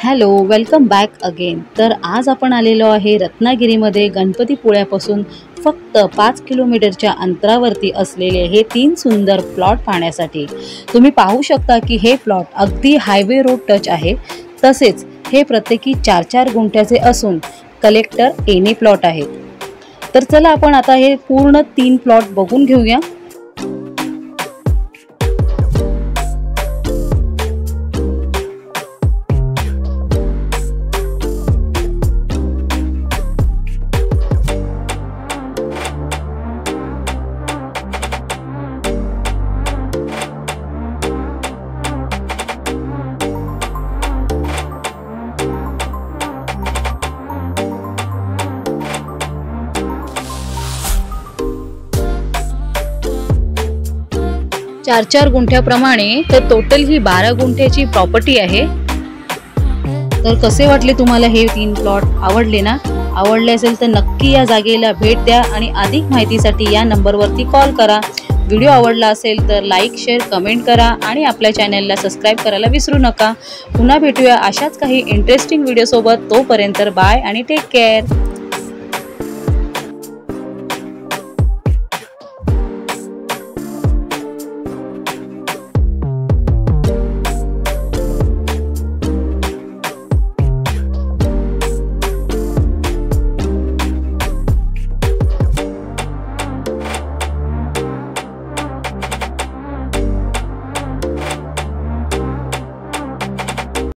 Hello, welcome back again. तर आज आपण आलेलो आहे रत्नागिरीमध्ये गणपतीपुळ्यापासून फक्त 5 किलोमीटरच्या अंतरावरती असलेले हे 3 सुंदर प्लॉट पाहण्यासाठी। तुम्ही पाहू शकता की हे प्लॉट अगदी हायवे रोड टच आहे। तसेच हे प्रत्येकी 4-4 गुंठ्याचे असून कलेक्टर एनी प्लॉट आहेत। तर चला आपण आता हे पूर्ण 3 प्लॉट बघून घेऊया। 4-4 गुंठ्याप्रमाणे तर टोटल ही 12 गुंठ्याची प्रॉपर्टी आहे। तर कसे वाटले तुम्हाला हे 3 प्लॉट? आवडले ना? आवडले असेल तर नक्की या जागेला भेट द्या आणि अधिक माहितीसाठी या नंबरवरती कॉल करा। व्हिडिओ आवडला असेल तर लाईक, शेअर, कमेंट करा आणि आपल्या चॅनलला सबस्क्राईब करायला विसरू नका। पुन्हा भेटूया अशाच काही इंटरेस्टिंग व्हिडिओ सोबत। तोपर्यंत बाय आणि टेक केअर।